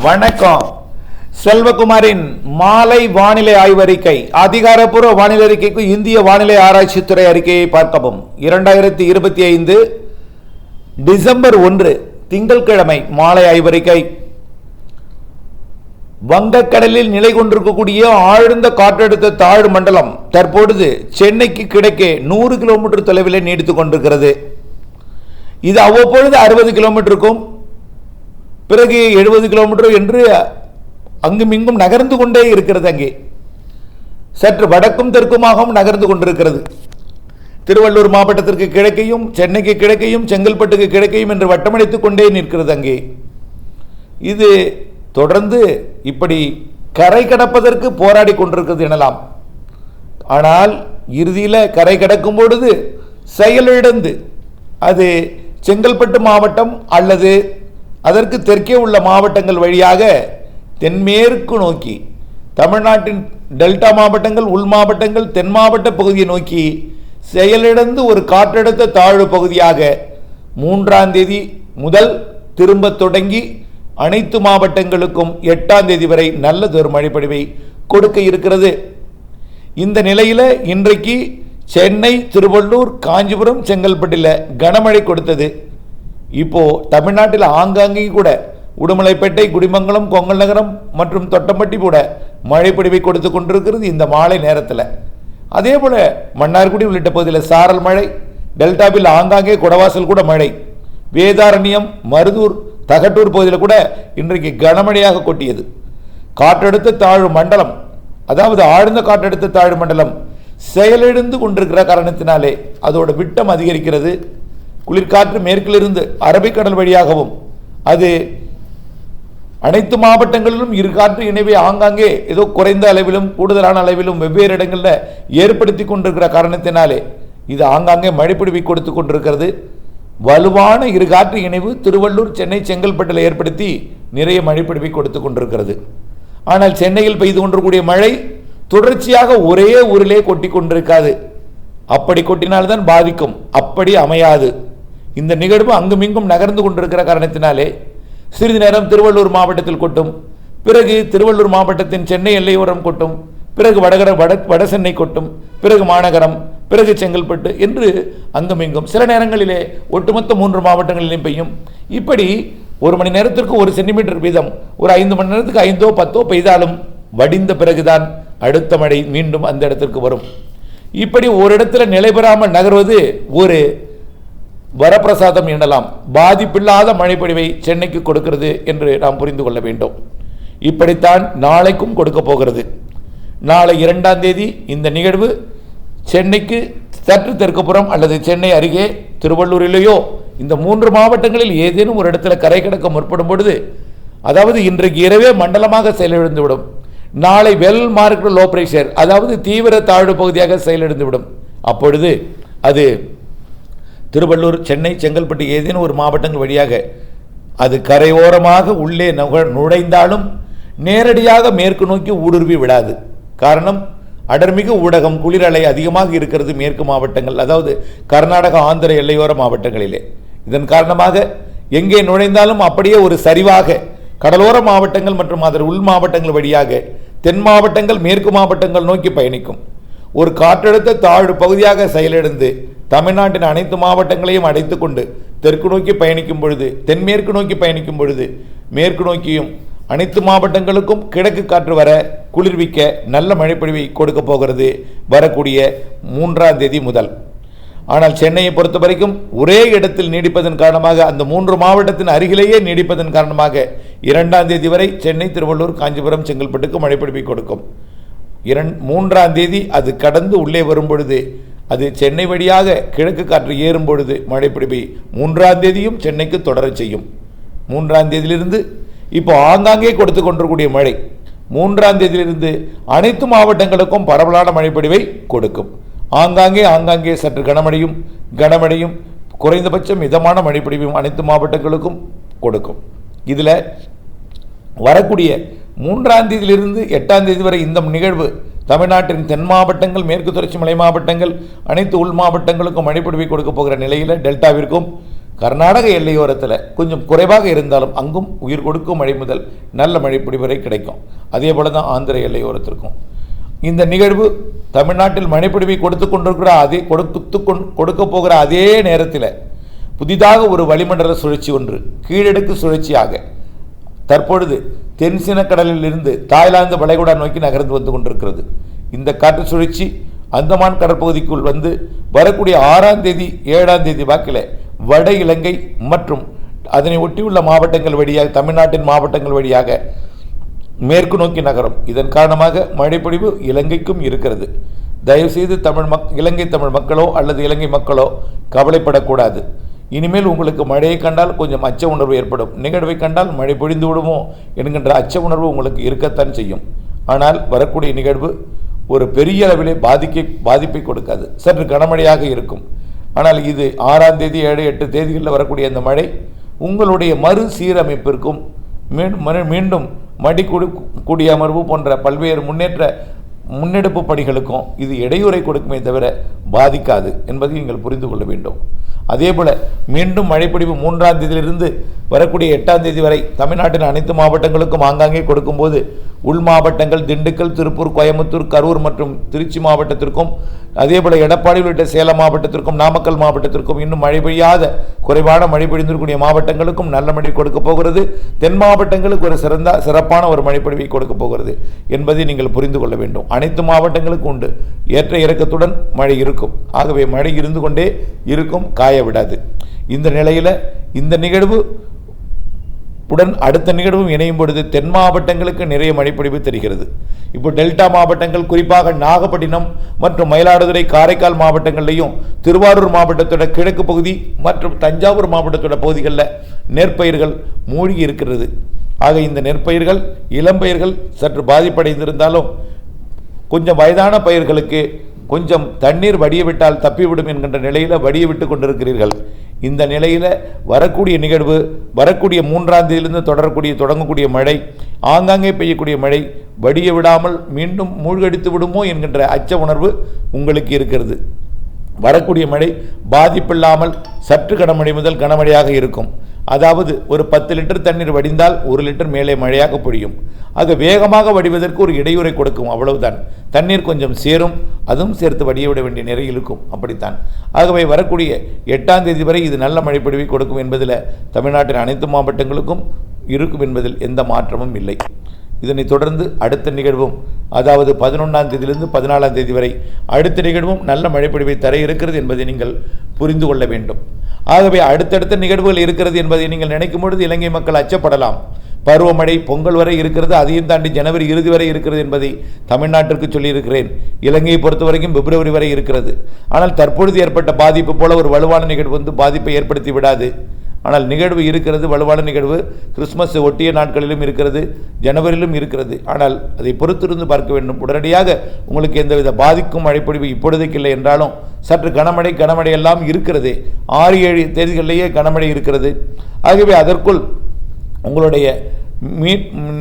வணக்கம். செல்வகுமாரின் மாலை வானிலை ஆய்வறிக்கை. அதிகாரப்பூர்வ வானிலை அறிக்கைக்கு இந்திய வானிலை ஆராய்ச்சித்துறை அறிக்கையை பார்க்கவும். 2025 டிசம்பர் 1 திங்கட்கிழமை மாலை ஆய்வறிக்கை. வங்கக்கடலில் நிலை கொண்டிருக்கக்கூடிய ஆழ்ந்த காற்றழுத்த தாழ்வு மண்டலம் தற்பொழுது சென்னைக்கு கிழக்கே 100 கிலோமீட்டர் தொலைவில் நீடித்துக் கொண்டிருக்கிறது. இது அவ்வப்பொழுது 60 கிலோமீட்டருக்கும் பிறகு 70 கிலோமீட்டர் என்று அங்குமிங்கும் நகர்ந்து கொண்டே இருக்கிறது. அங்கே சற்று வடக்கும் தெற்குமாகவும் நகர்ந்து கொண்டிருக்கிறது. திருவள்ளூர் மாவட்டத்திற்கு கிழக்கையும் சென்னைக்கு கிழக்கையும் செங்கல்பட்டுக்கு கிழக்கையும் என்று வட்டமடித்துக் கொண்டே நிற்கிறது. அங்கே இது தொடர்ந்து இப்படி கரை கடப்பதற்கு போராடி கொண்டிருக்கிறது எனலாம். ஆனால் இறுதியில் கரை கடக்கும் பொழுது செயலிழந்து அது செங்கல்பட்டு மாவட்டம் அல்லது அதற்கு தெற்கே உள்ள மாவட்டங்கள் வழியாக தென்மேற்கு நோக்கி தமிழ்நாட்டின் டெல்டா மாவட்டங்கள், உள் மாவட்டங்கள், தென் மாவட்ட பகுதியை நோக்கி செயலிழந்து ஒரு காற்றழுத்த தாழ்வு பகுதியாக 3ஆம் தேதி முதல் திரும்ப தொடங்கி அனைத்து மாவட்டங்களுக்கும் 8ஆம் தேதி வரை நல்லதொரு மழைப்பொழிவை கொடுக்க இருக்கிறது. இந்த நிலையில் இன்றைக்கு சென்னை, திருவள்ளூர், காஞ்சிபுரம், செங்கல்பட்டில் கனமழை கொடுத்தது. இப்போ தமிழ்நாட்டில் ஆங்காங்கே கூட உடுமலைப்பேட்டை, குடிமங்கலம், கொங்கல் நகரம் மற்றும் தொட்டம்பட்டி கூட மழைப்பொழிவை கொடுத்து கொண்டிருக்கிறது இந்த மாலை நேரத்தில். அதே போல மன்னார்குடி உள்ளிட்ட பகுதியில் சாரல் மழை, டெல்டாவில் ஆங்காங்கே குடவாசல் கூட மழை, வேதாரண்யம், மருதூர், தகட்டூர் பகுதியில் கூட இன்றைக்கு கனமழையாக கொட்டியது. காற்றழுத்த தாழ்வு மண்டலம், அதாவது ஆழ்ந்த காற்றழுத்த தாழ்வு மண்டலம் செயலிழந்து கொண்டிருக்கிற காரணத்தினாலே அதோட விட்டம் அதிகரிக்கிறது. குளிர்காற்று மேற்கிலிருந்து அரபிக்கடல் வழியாகவும் அது அனைத்து மாவட்டங்களிலும் இரு காற்று இணைவை ஆங்காங்கே ஏதோ குறைந்த அளவிலும் கூடுதலான அளவிலும் வெவ்வேறு இடங்களில் ஏற்படுத்தி கொண்டிருக்கிற காரணத்தினாலே இது ஆங்காங்கே மழைப்பொழிவை கொடுத்து கொண்டிருக்கிறது. வலுவான இரு காற்று இணைவு திருவள்ளூர், சென்னை, செங்கல்பட்டில் ஏற்படுத்தி நிறைய மழைப்பொழிவை கொடுத்து கொண்டிருக்கிறது. ஆனால் சென்னையில் பெய்து கொண்டிருக்கூடிய மழை தொடர்ச்சியாக ஒரே ஊரிலே கொட்டி கொண்டிருக்காது. அப்படி கொட்டினால்தான் பாதிக்கும், அப்படி அமையாது. இந்த நிகழ்வு அங்குமிங்கும் நகர்ந்து கொண்டிருக்கிற காரணத்தினாலே சிறிது நேரம் திருவள்ளூர் மாவட்டத்தில் கொட்டும், பிறகு திருவள்ளூர் மாவட்டத்தின் சென்னை எல்லையோரம் கொட்டும், பிறகு வட சென்னை கொட்டும், பிறகு மாநகரம், பிறகு செங்கல்பட்டு என்று அங்குமிங்கும் சில நேரங்களிலே ஒட்டுமொத்த 3 மாவட்டங்களிலும் பெய்யும். இப்படி 1 மணி நேரத்திற்கு 1 சென்டிமீட்டர் வீதம் ஒரு 5 மணி நேரத்துக்கு 5ஓ 10ஓ பெய்தாலும் வடிந்த பிறகுதான் அடுத்த மழை மீண்டும் அந்த இடத்திற்கு வரும். இப்படி ஒரு இடத்துல நிலை பெறாமல் நகர்வது ஒரு வரப்பிரசாதம் எனலாம். பாதிப்பில்லாத மழைப்பொழிவை சென்னைக்கு கொடுக்கிறது என்று நாம் புரிந்து கொள்ள வேண்டும். இப்படித்தான் நாளைக்கும் கொடுக்க போகிறது. நாளை 2ஆம் தேதி இந்த நிகழ்வு சென்னைக்கு சற்று தெற்குப்புறம் அல்லது சென்னை அருகே திருவள்ளூரிலேயோ இந்த 3 மாவட்டங்களில் ஏதேனும் ஒரு இடத்துல கரை கடக்க முற்படும் பொழுது, அதாவது இன்றைக்கு இரவே மண்டலமாக செயலிழந்துவிடும். நாளை வெல் மார்க்டு லோ பிரஷர், அதாவது தீவிர தாழ்வு பகுதியாக செயலிழந்துவிடும். அப்பொழுது அது திருவள்ளூர், சென்னை, செங்கல்பட்டு ஏதேனும் ஒரு மாவட்டங்கள் வழியாக அது கரையோரமாக உள்ளே நுழைந்தாலும் நேரடியாக மேற்கு நோக்கி ஊடுருவி விடாது. காரணம், அடர்மிகு ஊடகம், குளிரலை அதிகமாக இருக்கிறது மேற்கு மாவட்டங்கள், அதாவது கர்நாடகா, ஆந்திர எல்லையோர மாவட்டங்களிலே. இதன் காரணமாக எங்கே நுழைந்தாலும் அப்படியே ஒரு சரிவாக கடலோர மாவட்டங்கள் மற்றும் அதன் உள் மாவட்டங்கள் வழியாக தென் மாவட்டங்கள், மேற்கு மாவட்டங்கள் நோக்கி பயணிக்கும். ஒரு காற்றழுத்த தாழ்வு பகுதியாக செயலிழந்து தமிழ்நாட்டின் அனைத்து மாவட்டங்களையும் அடைத்து கொண்டு தெற்கு நோக்கி பயணிக்கும் பொழுது, தென்மேற்கு நோக்கி பயணிக்கும் பொழுது மேற்கு நோக்கியும் அனைத்து மாவட்டங்களுக்கும் கிழக்கு காற்று வர குளிர்விக்க நல்ல மழைப்பொழிவை கொடுக்க போகிறது வரக்கூடிய 3ஆம் தேதி முதல். ஆனால் சென்னையை பொறுத்த வரைக்கும் ஒரே இடத்தில் நீடிப்பதன் காரணமாக, அந்த 3 மாவட்டத்தின் அருகிலேயே நீடிப்பதன் காரணமாக 2ஆம் தேதி வரை சென்னை, திருவள்ளூர், காஞ்சிபுரம், செங்கல்பட்டுக்கு மழைப்பொழிவை கொடுக்கும். 3ஆம் தேதி அது கடந்து உள்ளே வரும் பொழுது, அது சென்னை வழியாக கிழக்கு காற்று ஏறும் பொழுது மழைப்பொழிவை 3ஆம் தேதியும் சென்னைக்கு தொடர செய்யும். 3ஆம் தேதியிலிருந்து இப்போ ஆங்காங்கே கொடுத்து கொண்டிருக்கூடிய மழை 3ஆம் தேதியிலிருந்து அனைத்து மாவட்டங்களுக்கும் பரவலான மழைப்பொழிவை கொடுக்கும். ஆங்காங்கே சற்று கனமழையும் குறைந்தபட்சம் மிதமான மழைப்பொழிவும் அனைத்து மாவட்டங்களுக்கும் கொடுக்கும். இதில் வரக்கூடிய 3ஆம் தேதியிலிருந்து 8ஆம் தேதி வரை இந்த நிகழ்வு தமிழ்நாட்டின் தென் மாவட்டங்கள், மேற்கு தொடர்ச்சி மலை மாவட்டங்கள், அனைத்து உள் மாவட்டங்களுக்கும் மழைப்பொழிவை கொடுக்க போகிற நிலையில் டெல்டாவிற்கும் கர்நாடக எல்லையோரத்தில் கொஞ்சம் குறைவாக இருந்தாலும் அங்கும் உயிர் கொடுக்கும் மழை முதல் நல்ல மழை வரை கிடைக்கும். அதே போல தான் ஆந்திர எல்லையோரத்திற்கும். இந்த நிகழ்வு தமிழ்நாட்டில் மழைப்பொழிவை கொடுக்க போகிற அதே நேரத்தில் புதிதாக ஒரு வளிமண்டல சுழற்சி ஒன்று கீழடுக்கு சுழற்சியாக தற்பொழுது தென்சீனக்கடலில் இருந்து தாய்லாந்து வளைகுடா நோக்கி நகர்ந்து வந்து கொண்டிருக்கிறது. இந்த காற்று சுழற்சி அந்தமான் கடற்பகுதிக்குள் வந்து வரக்கூடிய 6ஆம் தேதி 7ஆம் தேதி வாக்கில் வட இலங்கை மற்றும் அதனை ஒட்டியுள்ள மாவட்டங்கள் வழியாக தமிழ்நாட்டின் மாவட்டங்கள் வழியாக மேற்கு நோக்கி நகரும். இதன் காரணமாக மழைப்பொழிவு இலங்கைக்கும் இருக்கிறது. தயவுசெய்து இலங்கை தமிழ் மக்களோ அல்லது இலங்கை மக்களோ கவலைப்படக்கூடாது. இனிமேல் உங்களுக்கு மழையை கண்டால் கொஞ்சம் அச்ச உணர்வு ஏற்படும். நிகழ்வை கண்டால் மழை பொழிந்து விடுமோ என்கின்ற அச்ச உணர்வு உங்களுக்கு இருக்கத்தான் செய்யும். ஆனால் வரக்கூடிய நிகழ்வு ஒரு பெரிய அளவிலே பாதிப்பை கொடுக்காது. சற்று கனமழையாக இருக்கும். ஆனால் இது 6ஆம் தேதி 7, 8 தேதிகளில் வரக்கூடிய அந்த மழை உங்களுடைய மறுசீரமைப்பிற்கும் மீண்டும் குடியமர்வு போன்ற பல்வேறு முன்னெடுப்பு பணிகளுக்கும் இது இடையூறை கொடுக்குமே தவிர பாதிக்காது என்பதை நீங்கள் புரிந்து கொள்ள வேண்டும். அதேபோல மீண்டும் மழைப்பொழிவு 3ஆம் தேதியிலிருந்து வரக்கூடிய 8ஆம் தேதி வரை தமிழ்நாட்டின் அனைத்து மாவட்டங்களுக்கும் ஆங்காங்கே கொடுக்கும்போது உள் மாவட்டங்கள் திண்டுக்கல், திருப்பூர், கோயம்புத்தூர், கரூர் மற்றும் திருச்சி மாவட்டத்திற்கும் அதேபோல எடப்பாடி உள்ளிட்ட சேலம் மாவட்டத்திற்கும் நாமக்கல் மாவட்டத்திற்கும் இன்னும் மழை பெய்யாத குறைவான மழை பொழிந்திருக்கக்கூடிய மாவட்டங்களுக்கும் நல்ல மழை கொடுக்க போகிறது. தென் மாவட்டங்களுக்கு ஒரு சிறப்பான ஒரு மழைப்பொழிவை கொடுக்க போகிறது என்பதை நீங்கள் புரிந்து கொள்ள வேண்டும். அனைத்து மாவட்டங்களுக்கும் உண்டு ஏற்ற இறக்கத்துடன் மழை இருக்கும். ஆகவே மழை இருந்து கொண்டே இருக்கும், காய விடாது. இந்த நிலையில் இந்த நிகழ்வு உடன் அடுத்த நிகழ்வும் இணையும் பொழுது தென் மாவட்டங்களுக்கு நிறைய மழைப்பொழிவு தெரிகிறது. இப்போ டெல்டா மாவட்டங்கள் குறிப்பாக நாகப்பட்டினம் மற்றும் மயிலாடுதுறை, காரைக்கால் மாவட்டங்களையும் திருவாரூர் மாவட்டத்தோட கிழக்கு பகுதி மற்றும் தஞ்சாவூர் மாவட்டத்தோட பகுதிகளில் நெற்பயிர்கள் மூழ்கி இருக்கிறது. ஆக இந்த நெற்பயிர்கள் இளம்பயிர்கள் சற்று பாதிப்படைந்திருந்தாலும் கொஞ்சம் வயதான பயிர்களுக்கு கொஞ்சம் தண்ணீர் வடிய விட்டால் தப்பிவிடும் என்கின்ற நிலையில் வடிய விட்டு கொண்டிருக்கிறீர்கள். இந்த நிலையில் வரக்கூடிய நிகழ்வு வரக்கூடிய 3ஆம் தேதியிலிருந்து தொடங்கக்கூடிய மழை ஆங்காங்கே பெய்யக்கூடிய மழை வடிய விடாமல் மீண்டும் மூழ்கடித்து விடுமோ என்கின்ற அச்ச உணர்வு உங்களுக்கு இருக்கிறது. வரக்கூடிய மழை பாதிப்பில்லாமல் சற்று கனமழை முதல் கனமழையாக இருக்கும். அதாவது ஒரு 10 லிட்டர் தண்ணீர் வடிந்தால் 1 லிட்டர் மேலே மழையாக பொழியும். ஆக வேகமாக வடிவதற்கு ஒரு இடையூறை கொடுக்கும், அவ்வளவுதான். தண்ணீர் கொஞ்சம் சேரும், அதுவும் சேர்த்து வடிய விட வேண்டிய நிலை இருக்கும், அப்படித்தான். ஆகவே வரக்கூடிய 8ஆம் தேதி வரை இது நல்ல மழைப்பொழிவை கொடுக்கும் என்பதில் தமிழ்நாட்டின் அனைத்து மாவட்டங்களுக்கும் இருக்கும் என்பதில் எந்த மாற்றமும் இல்லை. இதனைத் தொடர்ந்து அடுத்த நிகழ்வும் அதாவது 11ஆம் தேதியிலிருந்து 14ஆம் தேதி வரை அடுத்த நிகழ்வும் நல்ல மழைப்பொழிவை தர இருக்கிறது என்பதை நீங்கள் புரிந்து கொள்ள வேண்டும். ஆகவே அடுத்தடுத்த நிகழ்வுகள் இருக்கிறது என்பதை நீங்கள் நினைக்கும் பொழுது இலங்கை மக்கள் அச்சப்படலாம். பருவமழை பொங்கல் வரை இருக்கிறது, அதையும் தாண்டி ஜனவரி இறுதி வரை இருக்கிறது என்பதை தமிழ்நாட்டிற்கு சொல்லியிருக்கிறேன். இலங்கையை பொறுத்த வரைக்கும் பிப்ரவரி வரை இருக்கிறது. ஆனால் தற்பொழுது ஏற்பட்ட பாதிப்பு போல ஒரு வலுவான நிகழ்வு வந்து பாதிப்பை ஏற்படுத்தி விடாது. ஆனால் நிகழ்வு இருக்கிறது, வலுவான நிகழ்வு கிறிஸ்துமஸ் ஒட்டிய நாட்களிலும் இருக்கிறது, ஜனவரியிலும் இருக்கிறது. ஆனால் அதை பொறுத்திருந்து பார்க்க வேண்டும். உடனடியாக உங்களுக்கு எந்தவித பாதிக்கும் மழைப்பொழிவு இப்பொழுதைக்கு இல்லை என்றாலும் சற்று கனமழை எல்லாம் இருக்கிறது. 6-7 தேதிகளிலேயே கனமழை இருக்கிறது. ஆகவே அதற்குள் உங்களுடைய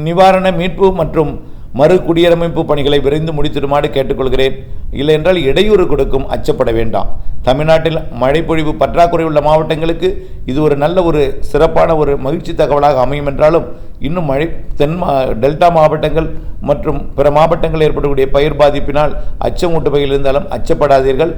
நிவாரண மீட்பு மற்றும் மறு குடியரமைப்பு பணிகளை விரைந்து முடித்திடுமாறு கேட்டுக்கொள்கிறேன். இல்லை என்றால் இடையூறு கொடுக்கும், அச்சப்பட வேண்டாம். தமிழ்நாட்டில் மழைப்பொழிவு பற்றாக்குறை உள்ள மாவட்டங்களுக்கு இது ஒரு நல்ல ஒரு சிறப்பான ஒரு மகிழ்ச்சி தகவலாக அமையும் என்றாலும் இன்னும் டெல்டா மாவட்டங்கள் மற்றும் பிற மாவட்டங்கள் ஏற்படக்கூடிய பயிர் பாதிப்பினால் அச்சமூட்டு வகையில் இருந்தாலும் அச்சப்படாதீர்கள்.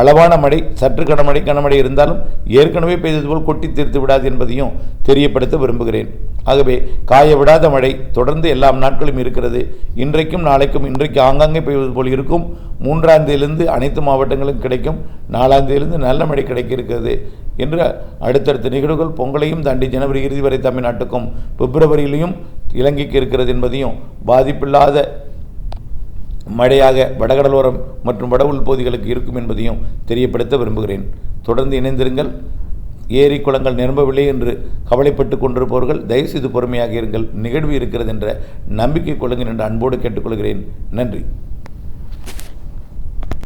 அளவான மழை, சற்று கனமழை இருந்தாலும் ஏற்கனவே பெய்தது போல் கொட்டி தீர்த்து விடாது என்பதையும் தெரியப்படுத்த விரும்புகிறேன். ஆகவே காய விடாத மழை தொடர்ந்து எல்லா நாட்களும் இருக்கிறது. இன்றைக்கும் நாளைக்கும் இன்றைக்கு ஆங்காங்கே பெய்வது போல் இருக்கும். 3ஆம் தேதியிலிருந்து அனைத்து மாவட்டங்களும் கிடைக்கும். 4ஆம் தேதியிலிருந்து நல்ல மழை கிடைக்க இருக்கிறது என்று அடுத்தடுத்த நிகழ்வுகள் பொங்கலையும் தாண்டி ஜனவரி இறுதி வரை தமிழ்நாட்டுக்கும் பிப்ரவரியிலையும் இலங்கைக்கு இருக்கிறது என்பதையும் பாதிப்பில்லாத மழையாக வடகடலோரம் மற்றும் வட உள் பகுதிகளுக்கு இருக்கும் என்பதையும் தெரியப்படுத்த விரும்புகிறேன். தொடர்ந்து இணைந்திருங்கள். ஏரி குளங்கள் நிரம்பவில்லை என்று கவலைப்பட்டு கொண்டிருப்பவர்கள் தயவுசெய்து பொறுமையாக இருங்கள். நிகழ்வு இருக்கிறது என்ற நம்பிக்கை கொள்ளுங்கள் என்று அன்போடு கேட்டுக்கொள்கிறேன். நன்றி.